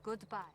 Goodbye.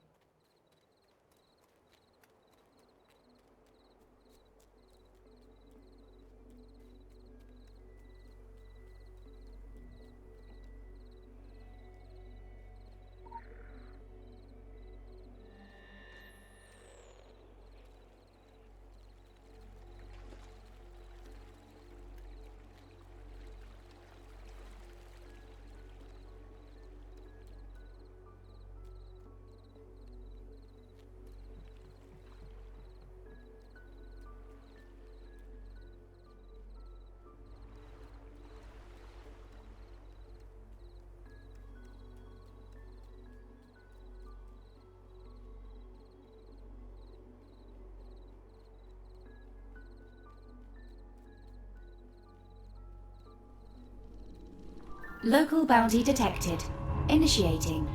Local bounty detected. Initiating.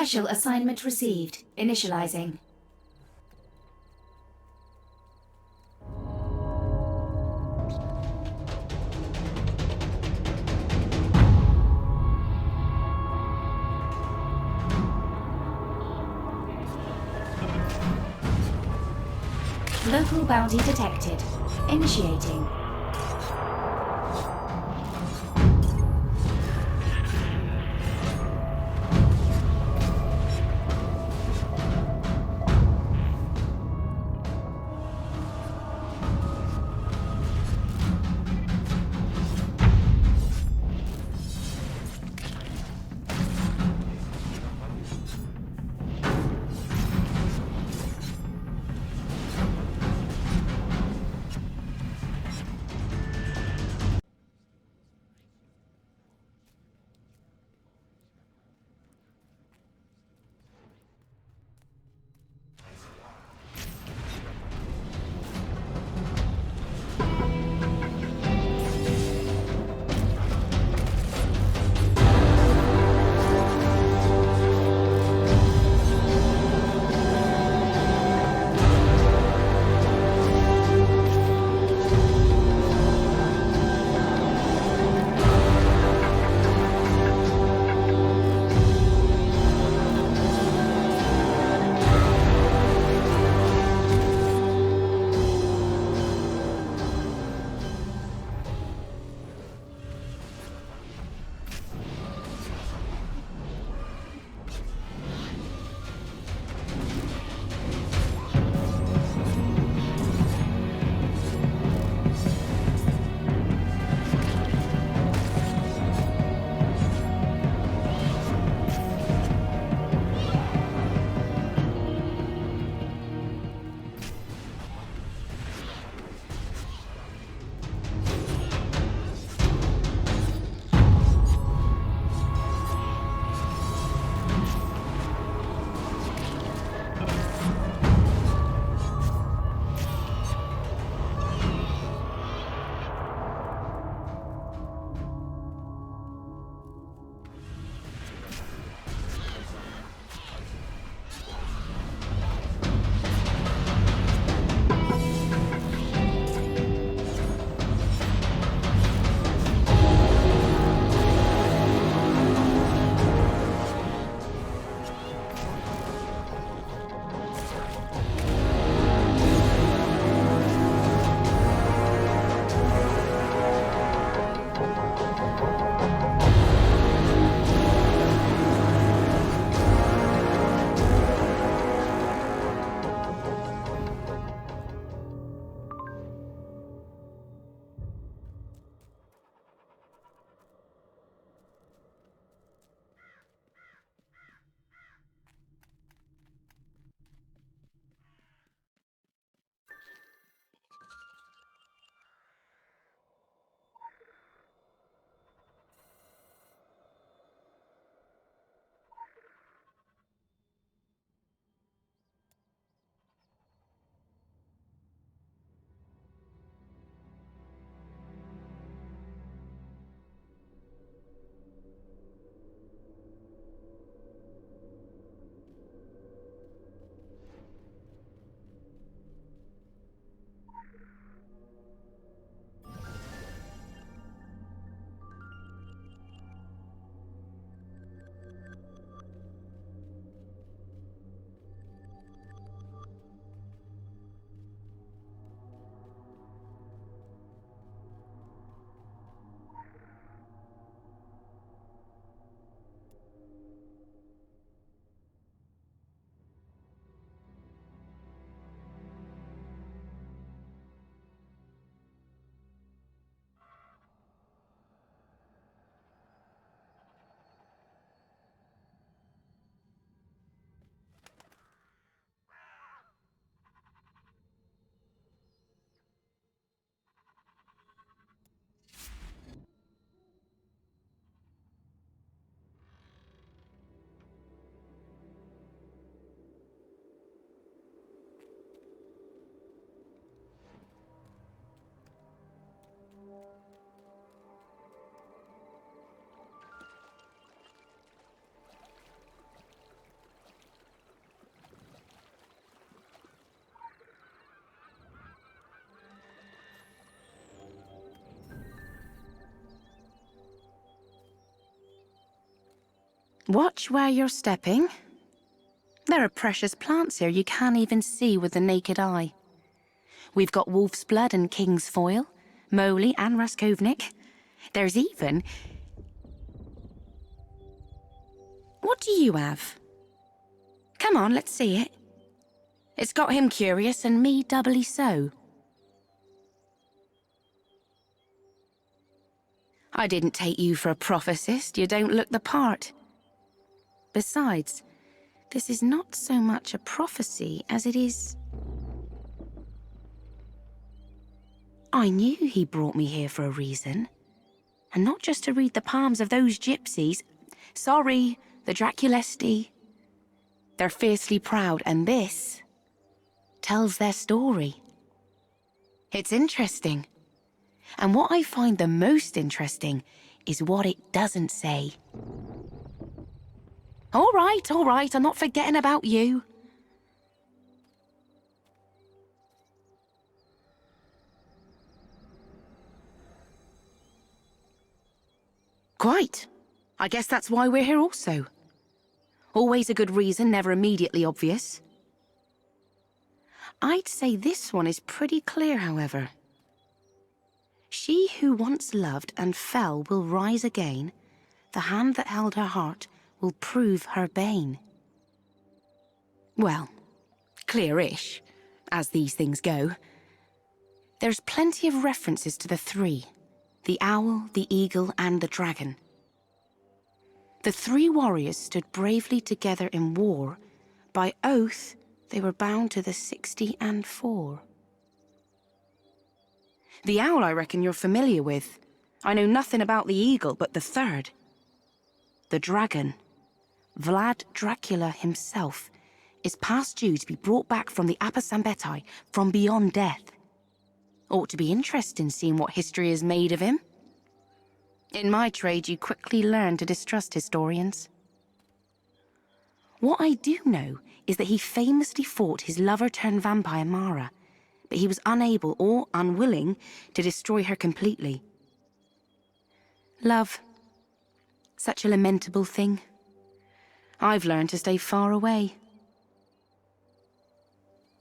Special assignment received. Initializing. Local bounty detected. Initiating. Watch where you're stepping. There are precious plants here you can't even see with the naked eye. We've got wolf's blood and king's foil, moly and raskovnik. There's even... What do you have? Come on, let's see it. It's got him curious and me doubly so. I didn't take you for a prophecist. You don't look the part. Besides, this is not so much a prophecy as it is... I knew he brought me here for a reason. And not just to read the palms of those gypsies. Sorry, the Draculesti. They're fiercely proud, and this tells their story. It's interesting. And what I find the most interesting is what it doesn't say. All right, I'm not forgetting about you. Quite. I guess that's why we're here also. Always a good reason, never immediately obvious. I'd say this one is pretty clear, however. She who once loved and fell will rise again. The hand that held her heart will prove her bane. Well, clear-ish, as these things go. There's plenty of references to the three. The owl, the eagle, and the dragon. The three warriors stood bravely together in war. By oath, they were bound to the 60 and 4. The owl I reckon you're familiar with. I know nothing about the eagle, but the third. The dragon, Vlad Dracula himself, is past due to be brought back from the Apasambetai, from beyond death. Ought to be interesting seeing what history is made of him. In my trade, you quickly learn to distrust historians. What I do know is that he famously fought his lover-turned-vampire Mara, but he was unable or unwilling to destroy her completely. Love. Such a lamentable thing. I've learned to stay far away.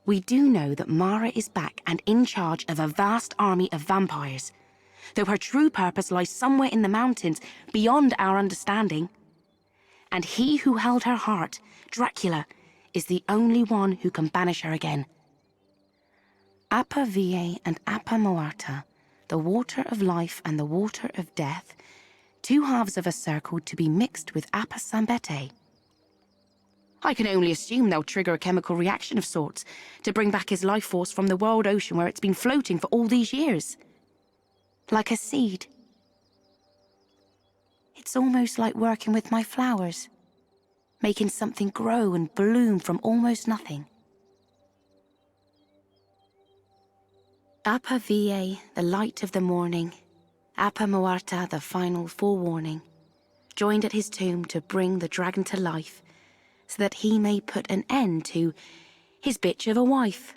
We do know that Mara is back and in charge of a vast army of vampires, though her true purpose lies somewhere in the mountains beyond our understanding. And he who held her heart, Dracula, is the only one who can banish her again. Apa Vie and Apa Moarta, the water of life and the water of death, two halves of a circle to be mixed with Apa Sambete. I can only assume they'll trigger a chemical reaction of sorts to bring back his life force from the world ocean where it's been floating for all these years. Like a seed. It's almost like working with my flowers, making something grow and bloom from almost nothing. Apa Vie, the light of the morning, Apa Moarta, the final forewarning, joined at his tomb to bring the dragon to life, so that he may put an end to his bitch of a wife.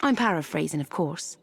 I'm paraphrasing, of course.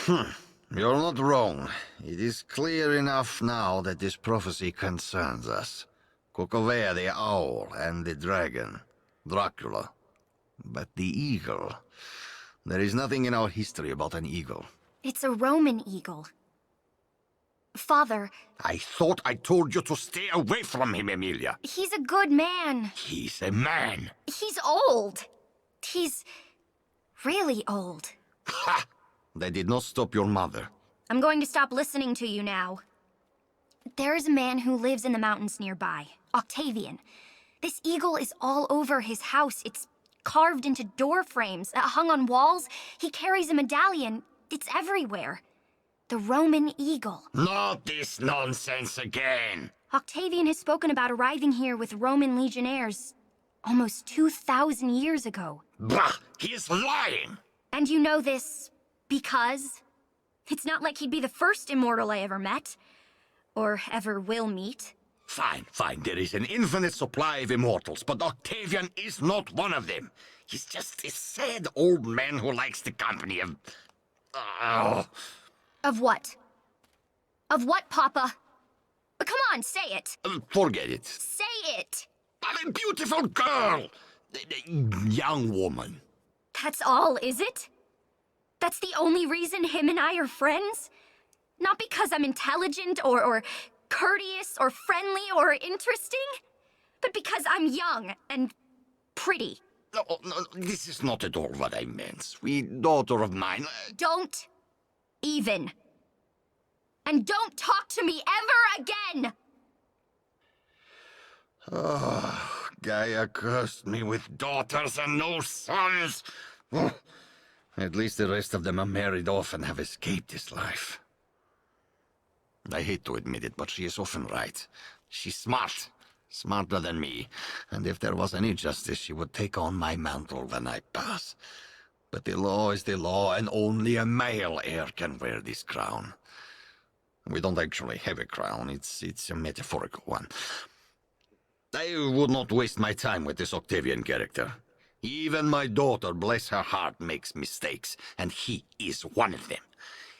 You're not wrong. It is clear enough now that this prophecy concerns us. Kukovea the owl and the dragon. Dracula. But the eagle... There is nothing in our history about an eagle. It's a Roman eagle. Father, I thought I told you to stay away from him, Emilia. he's a good man. He's a man. He's old. He's really old. Ha! That did not stop your mother. I'm going to stop listening to you now. There is a man who lives in the mountains nearby, Octavian. This eagle is all over his house. It's carved into door frames, hung on walls. He carries a medallion. It's everywhere. The Roman eagle. Not this nonsense again. Octavian has spoken about arriving here with Roman legionnaires almost 2,000 years ago. Bah! He is lying! And you know this because it's not like he'd be the first immortal I ever met, or ever will meet. Fine. There is an infinite supply of immortals, but Octavian is not one of them. He's just a sad old man who likes the company of... Of what? Of what, Papa? Come on, say it. Forget it. Say it. I'm a beautiful girl. Young woman. That's all, is it? That's the only reason him and I are friends? Not because I'm intelligent or courteous or friendly or interesting, but because I'm young and pretty. No, this is not at all what I meant. Sweet daughter of mine. Don't even. And don't talk to me ever again! Oh, Gaia cursed me with daughters and no sons. Oh, at least the rest of them are married off and have escaped this life. I hate to admit it, but she is often right. She's smart. Smarter than me. And if there was any justice, she would take on my mantle when I pass. But the law is the law, and only a male heir can wear this crown. We don't actually have a crown. It's a metaphorical one. I would not waste my time with this Octavian character. Even my daughter, bless her heart, makes mistakes, and he is one of them.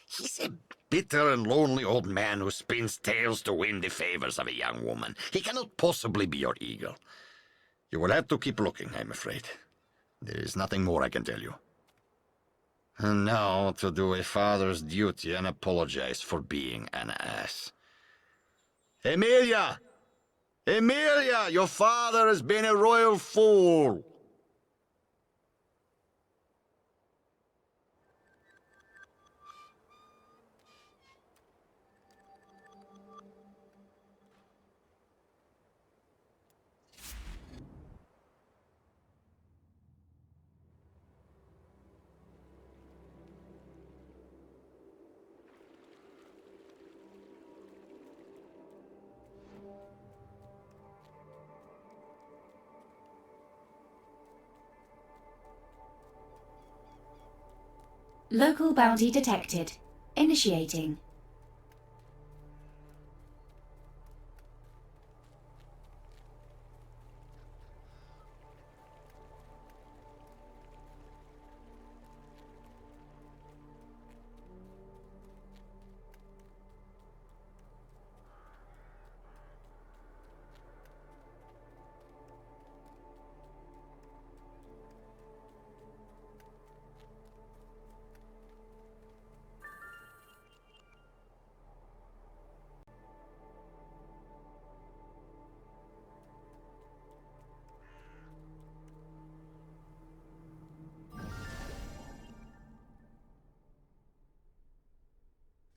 He's a bitter and lonely old man who spins tales to win the favors of a young woman. He cannot possibly be your eagle. You will have to keep looking, I'm afraid. There is nothing more I can tell you. And now to do a father's duty and apologize for being an ass. Emilia! Emilia! Your father has been a royal fool! Local bounty detected. Initiating.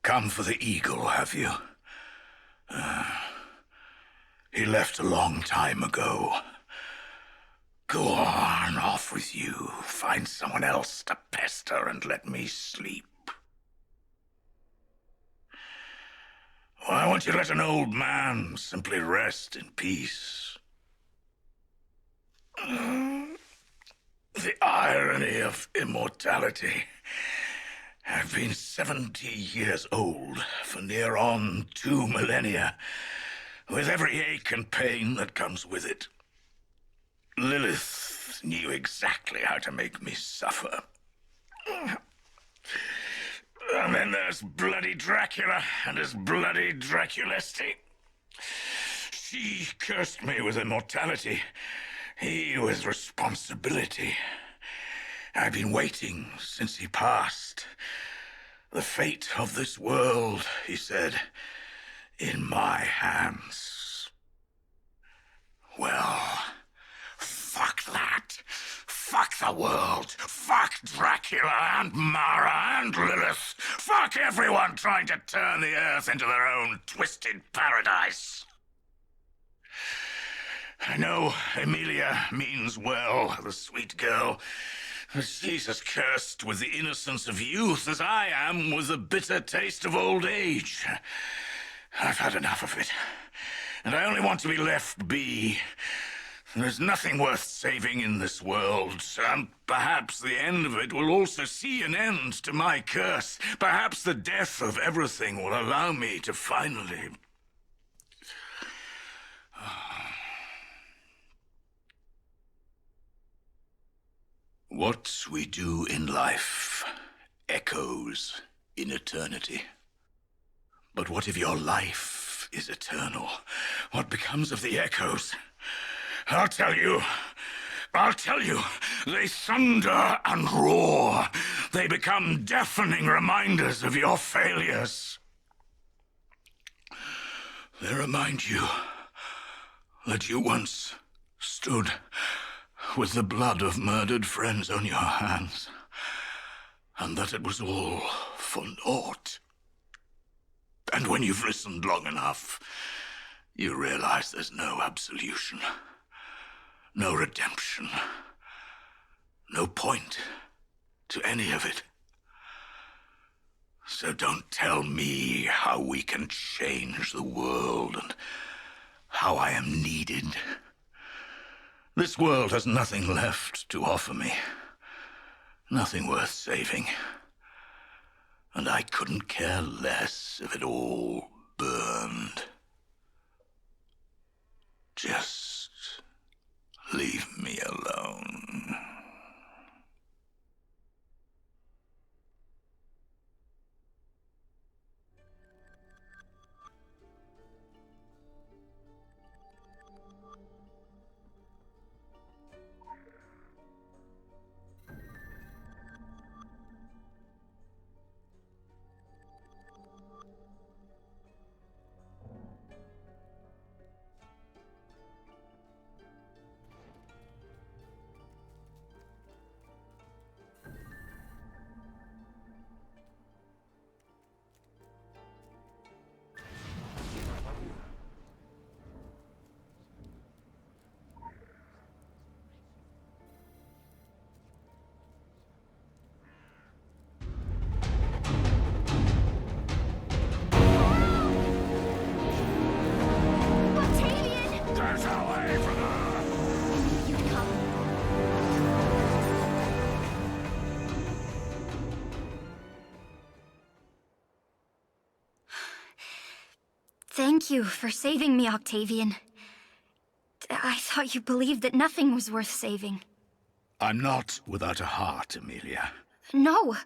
Come for the eagle, have you? He left a long time ago. Go on, off with you. Find someone else to pester and let me sleep. Why won't you let an old man simply rest in peace? The irony of immortality. I've been 70 years old for near on 2 millennia, with every ache and pain that comes with it. Lilith knew exactly how to make me suffer. And then this bloody Dracula and his bloody Draculesti. She cursed me with immortality, he with responsibility. I've been waiting since he passed. The fate of this world, he said, in my hands. Well, fuck that. Fuck the world. Fuck Dracula and Mara and Lilith. Fuck everyone trying to turn the earth into their own twisted paradise. I know Emilia means well, the sweet girl, but she's as cursed with the innocence of youth as I am with the bitter taste of old age. I've had enough of it, and I only want to be left be. There's nothing worth saving in this world, and perhaps the end of it will also see an end to my curse. Perhaps the death of everything will allow me to finally... What we do in life echoes in eternity. But what if your life is eternal? What becomes of the echoes? I'll tell you. They thunder and roar. They become deafening reminders of your failures. They remind you that you once stood with the blood of murdered friends on your hands, and that it was all for naught. And when you've listened long enough, you realize there's no absolution, no redemption, no point to any of it. So don't tell me how we can change the world and how I am needed. This world has nothing left to offer me, nothing worth saving. And I couldn't care less if it all burned. Just leave me alone. Thank you for saving me, Octavian. I thought you believed that nothing was worth saving. I'm not without a heart, Emilia. No.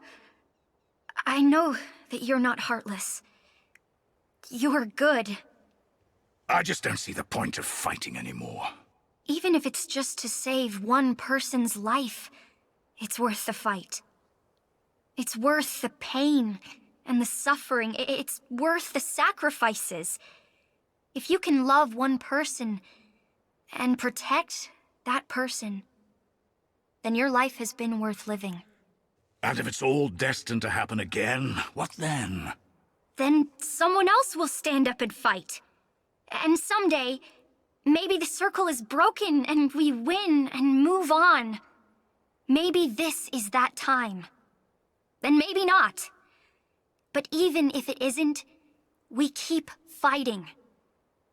I know that you're not heartless. You're good. I just don't see the point of fighting anymore. Even if it's just to save one person's life, it's worth the fight. It's worth the pain and the suffering. It's worth the sacrifices. If you can love one person and protect that person, then your life has been worth living. And if it's all destined to happen again, what then? Then someone else will stand up and fight. And someday, maybe the circle is broken and we win and move on. Maybe this is that time. Then maybe not. But even if it isn't, we keep fighting.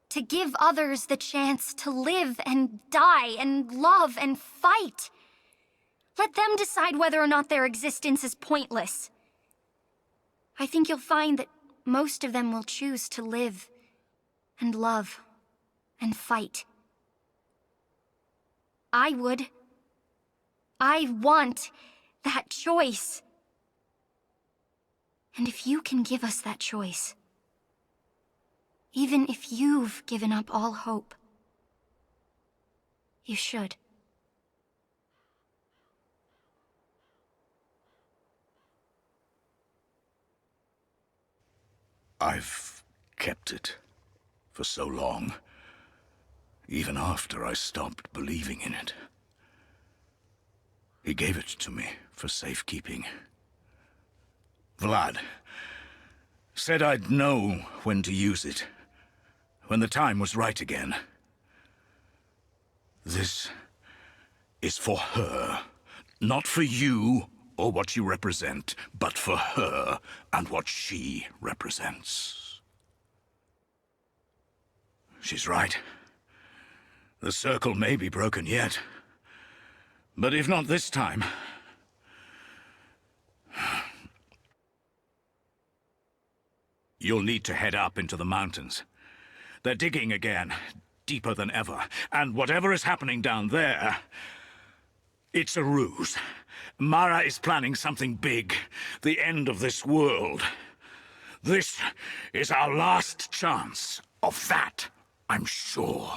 To give others the chance to live and die and love and fight. Let them decide whether or not their existence is pointless. I think you'll find that most of them will choose to live and love and fight. I would. I want that choice. And if you can give us that choice, even if you've given up all hope, you should. I've kept it for so long, even after I stopped believing in it. He gave it to me for safekeeping. Vlad said I'd know when to use it, when the time was right again. This is for her, not for you or what you represent, but for her and what she represents. She's right. The circle may be broken yet, but if not this time, you'll need to head up into the mountains. They're digging again, deeper than ever, and whatever is happening down there, it's a ruse. Mara is planning something big, the end of this world. This is our last chance. Of that, I'm sure.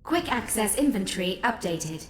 Quick access inventory updated.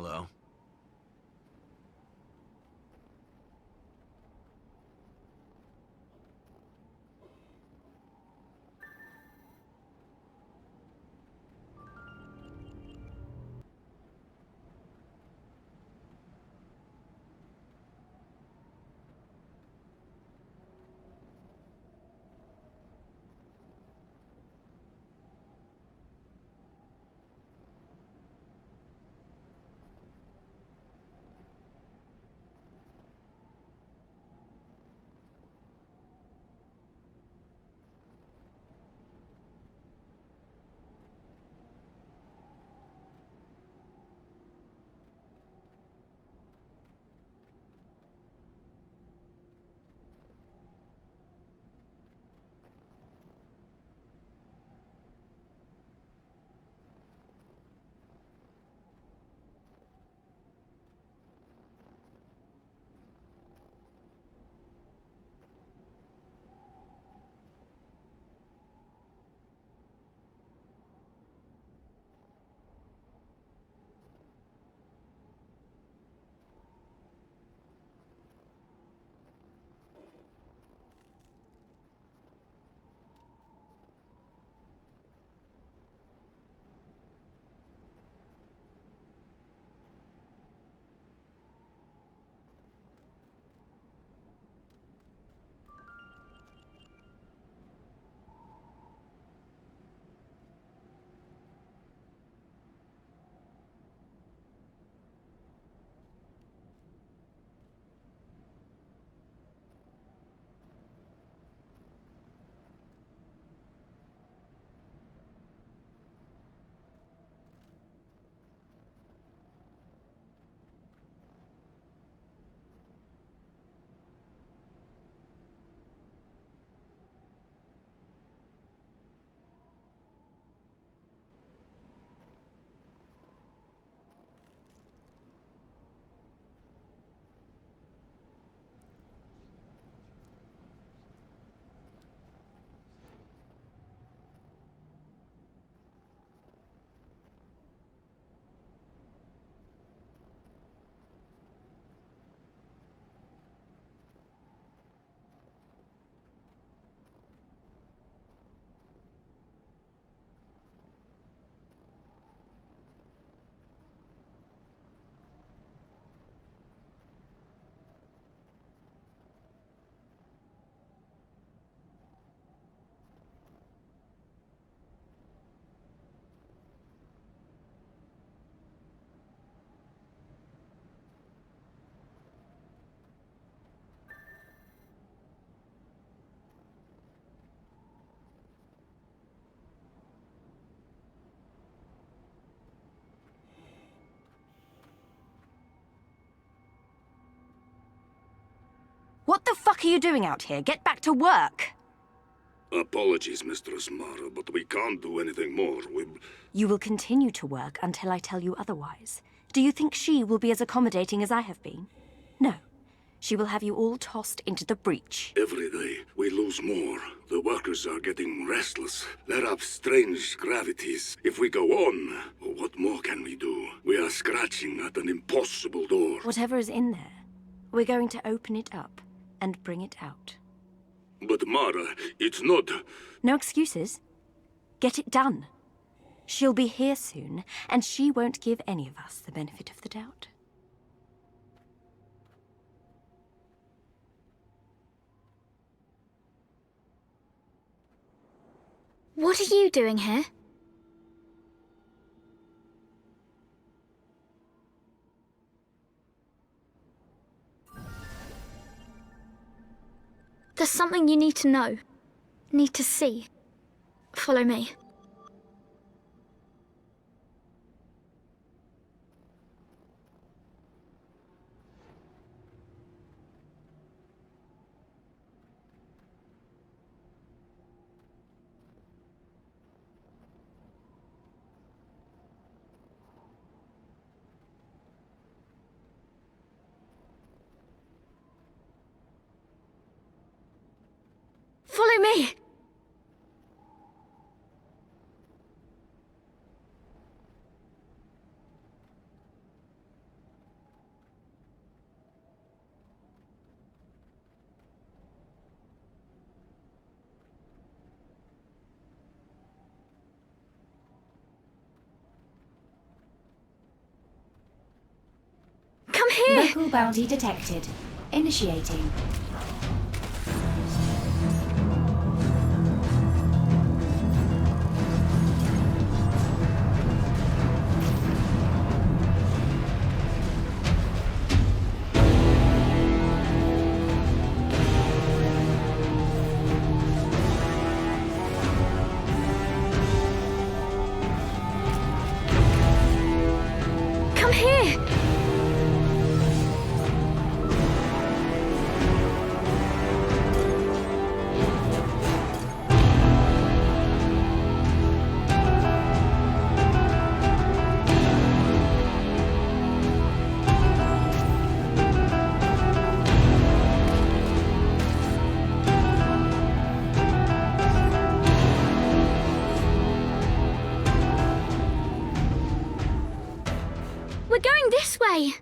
Hello. What the fuck are you doing out here? Get back to work! Apologies, Mistress Mara, but we can't do anything more. You will continue to work until I tell you otherwise. Do you think she will be as accommodating as I have been? No. She will have you all tossed into the breach. Every day, we lose more. The workers are getting restless. There are strange gravities. If we go on, what more can we do? We are scratching at an impossible door. Whatever is in there, we're going to open it up and bring it out. But Mara, it's not... No excuses. Get it done. She'll be here soon, and she won't give any of us the benefit of the doubt. What are you doing here? There's something you need to know. Need to see. Follow me. Follow me! Local bounty detected. Initiating. Come here! We're going this way!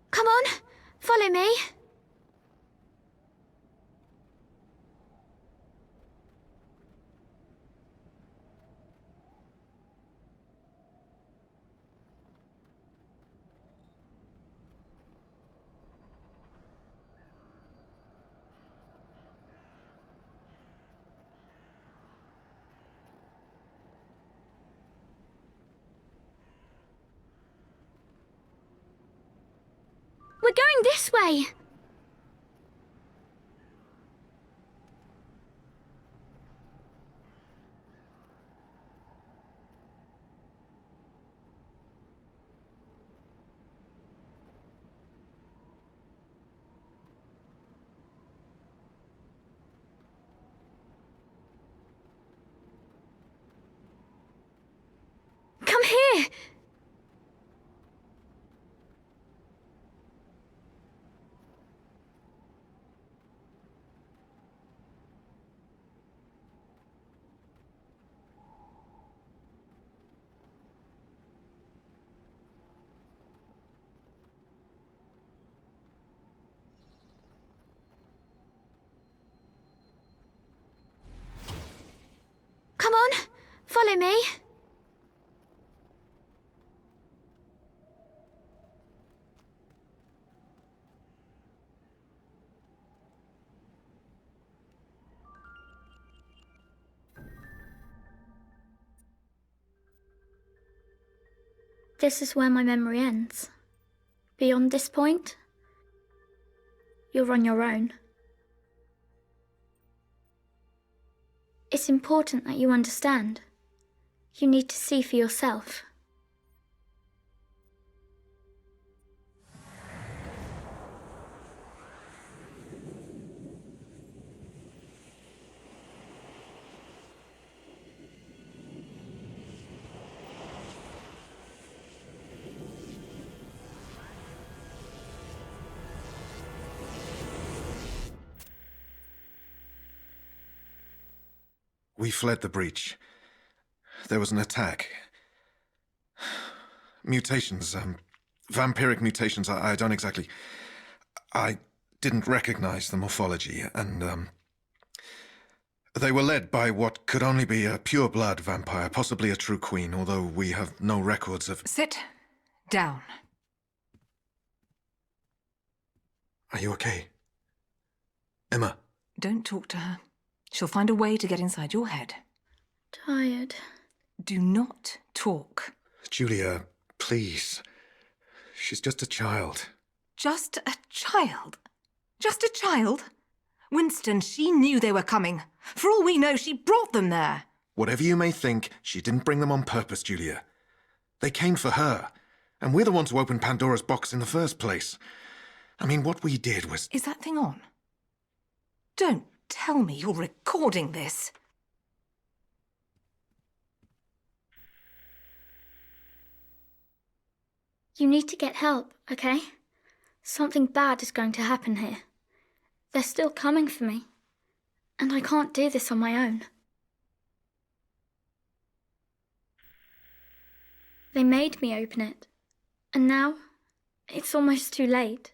Come on, follow me. We're going this way! Come here! Come on, follow me. This is where my memory ends. Beyond this point, you're on your own. It's important that you understand. You need to see for yourself. We fled the breach. There was an attack. Mutations, vampiric mutations, I don't exactly... I didn't recognize the morphology, and, they were led by what could only be a pure-blood vampire, possibly a true queen, although we have no records of... Sit down. Are you okay? Emma? Don't talk to her. She'll find a way to get inside your head. Tired. Do not talk. Julia, please. She's just a child. Just a child? Just a child? Winston, she knew they were coming. For all we know, she brought them there. Whatever you may think, she didn't bring them on purpose, Julia. They came for her, and we're the ones who opened Pandora's box in the first place. I mean, what we did was... Is that thing on? Don't tell me you're recording this. You need to get help, okay? Something bad is going to happen here. They're still coming for me. And I can't do this on my own. They made me open it. And now, it's almost too late.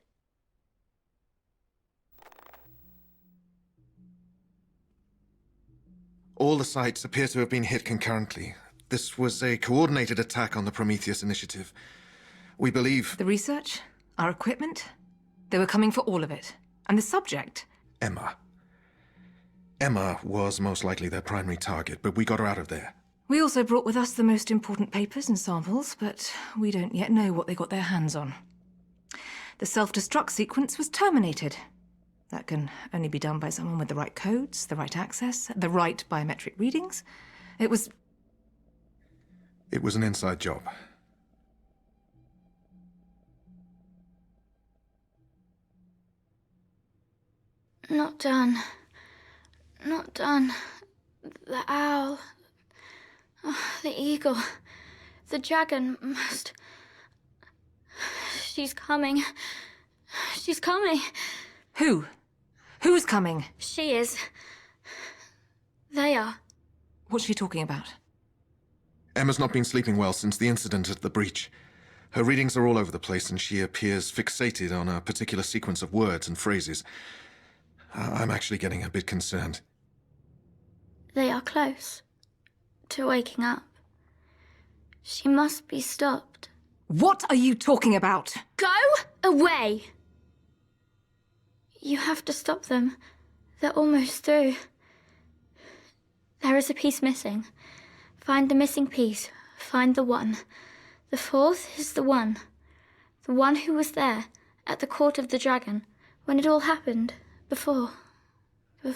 All the sites appear to have been hit concurrently. This was a coordinated attack on the Prometheus Initiative. We believe... The research? Our equipment? They were coming for all of it. And the subject? Emma. Emma was most likely their primary target, but we got her out of there. We also brought with us the most important papers and samples, but we don't yet know what they got their hands on. The self-destruct sequence was terminated. That can only be done by someone with the right codes, the right access, the right biometric readings. It was an inside job. Not done. Not done. The owl. Oh, the eagle. The dragon must... She's coming. She's coming. Who? Who's coming? She is. They are. What's she talking about? Emma's not been sleeping well since the incident at the breach. Her readings are all over the place, and she appears fixated on a particular sequence of words and phrases. I'm actually getting a bit concerned. They are close to waking up. She must be stopped. What are you talking about? Go away! You have to stop them. They're almost through. There is a piece missing. Find the missing piece. Find the one. The fourth is the one. The one who was there at the court of the dragon when it all happened. Before they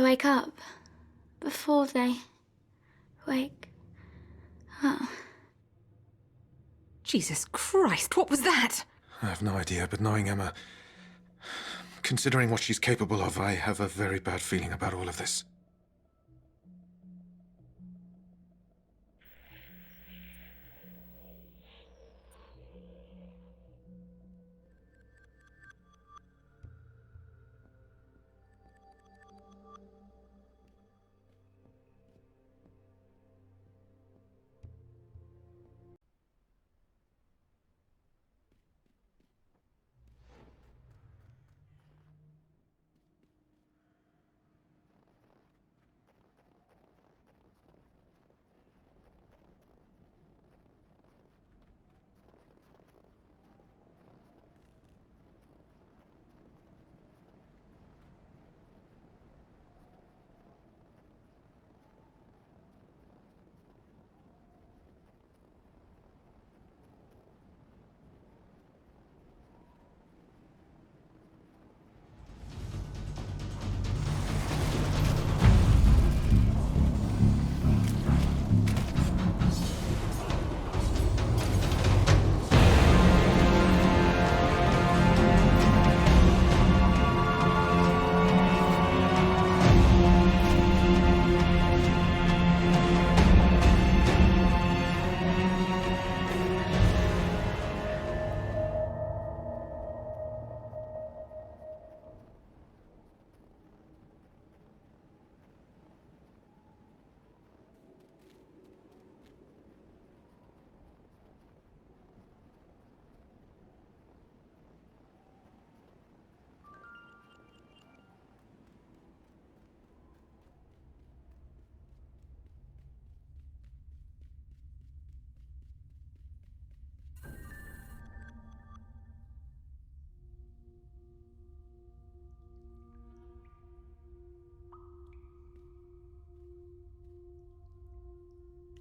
wake up. Before they wake up. Jesus Christ, what was that? I have no idea, but knowing Emma, considering what she's capable of, I have a very bad feeling about all of this.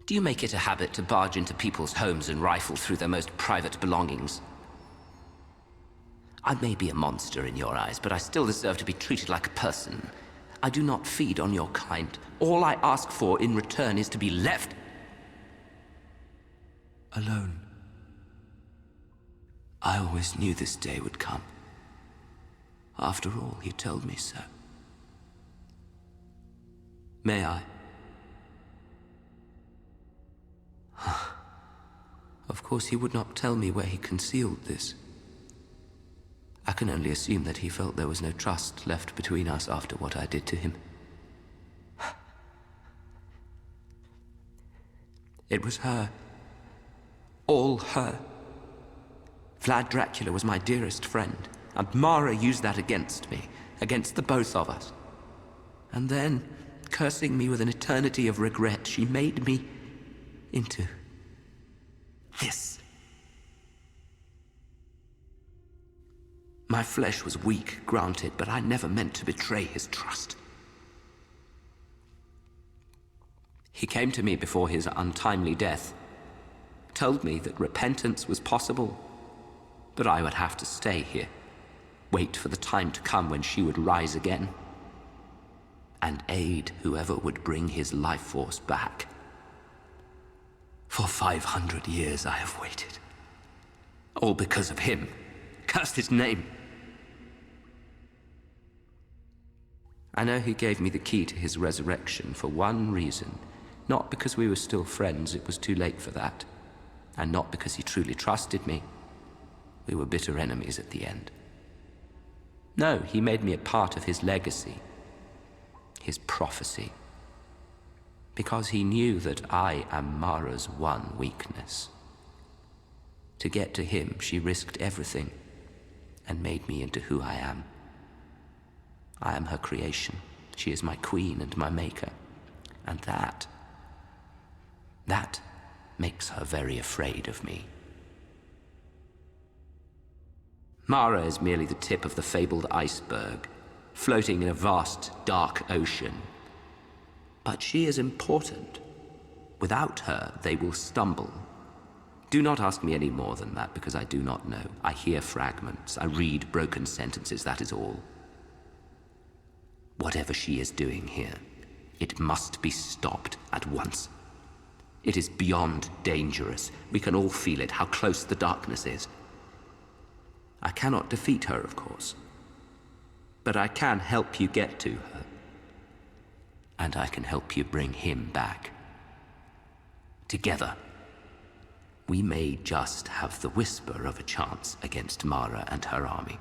Do you make it a habit to barge into people's homes and rifle through their most private belongings? I may be a monster in your eyes, but I still deserve to be treated like a person. I do not feed on your kind. All I ask for in return is to be left alone. I always knew this day would come. After all, you told me so. May I? Of course, he would not tell me where he concealed this. I can only assume that he felt there was no trust left between us after what I did to him. It was her. All her. Vlad Dracula was my dearest friend, and Mara used that against me, against the both of us. And then, cursing me with an eternity of regret, she made me into this. My flesh was weak, granted, but I never meant to betray his trust. He came to me before his untimely death, told me that repentance was possible, but I would have to stay here, wait for the time to come when she would rise again, and aid whoever would bring his life force back. For 500 years I have waited, all because of him. Cursed his name. I know he gave me the key to his resurrection for one reason. Not because we were still friends, it was too late for that. And not because he truly trusted me. We were bitter enemies at the end. No, he made me a part of his legacy, his prophecy. Because he knew that I am Mara's one weakness. To get to him, she risked everything and made me into who I am. I am her creation. She is my queen and my maker. And that makes her very afraid of me. Mara is merely the tip of the fabled iceberg, floating in a vast, dark ocean. But she is important. Without her, they will stumble. Do not ask me any more than that, because I do not know. I hear fragments. I read broken sentences, that is all. Whatever she is doing here, it must be stopped at once. It is beyond dangerous. We can all feel it, how close the darkness is. I cannot defeat her, of course. But I can help you get to her. And I can help you bring him back. Together, we may just have the whisper of a chance against Mara and her army.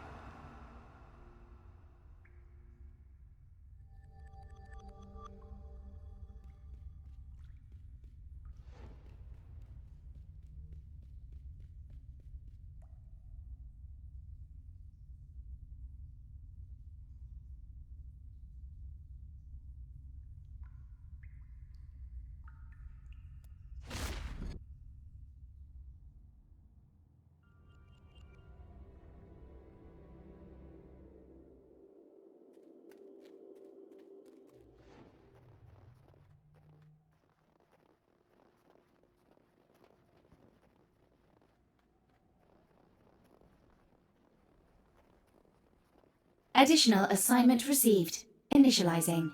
Additional assignment received. Initializing.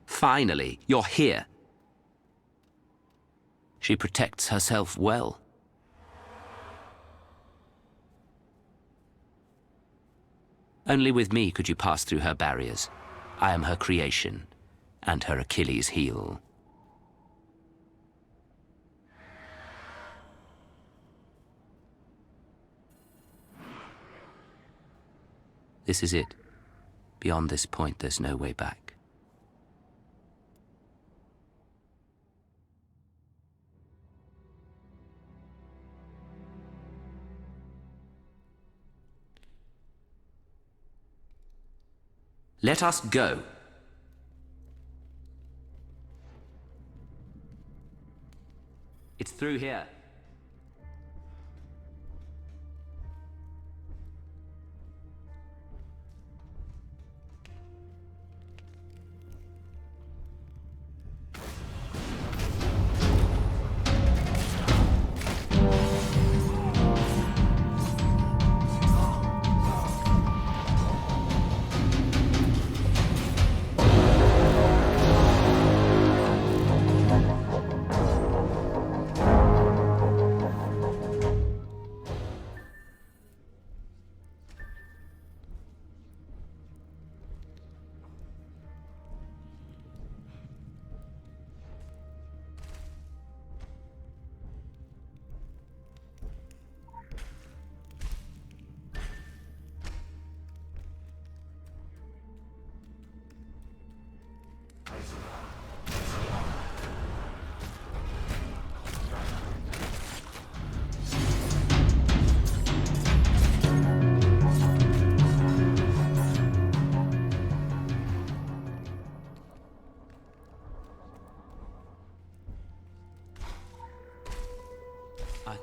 Finally, you're here. She protects herself well. Only with me could you pass through her barriers. I am her creation, and her Achilles' heel. This is it. Beyond this point, there's no way back. Let us go. It's through here.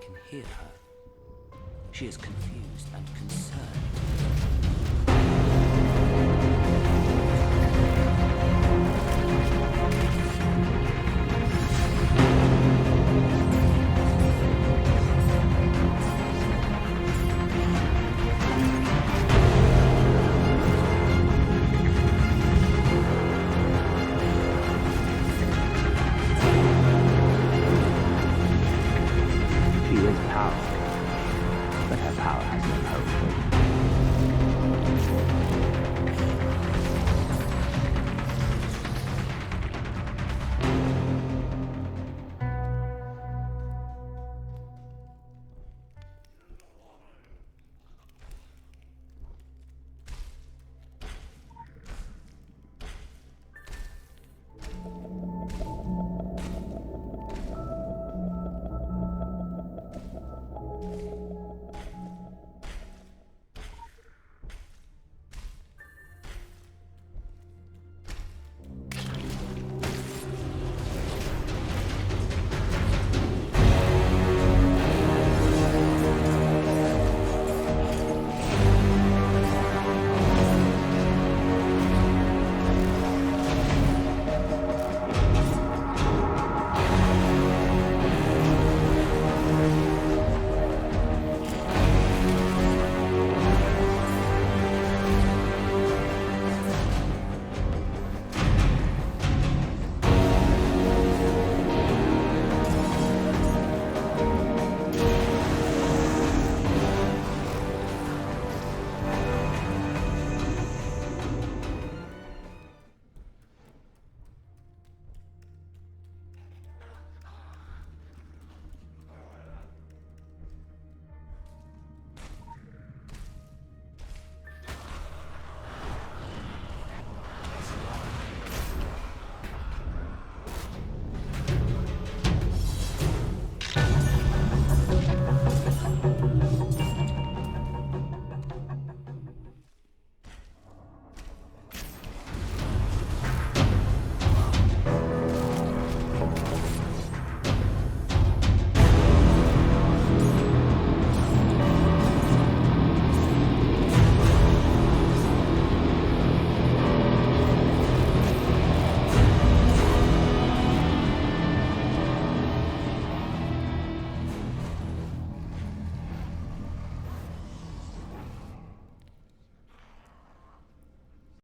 can hear her. She is confused and concerned.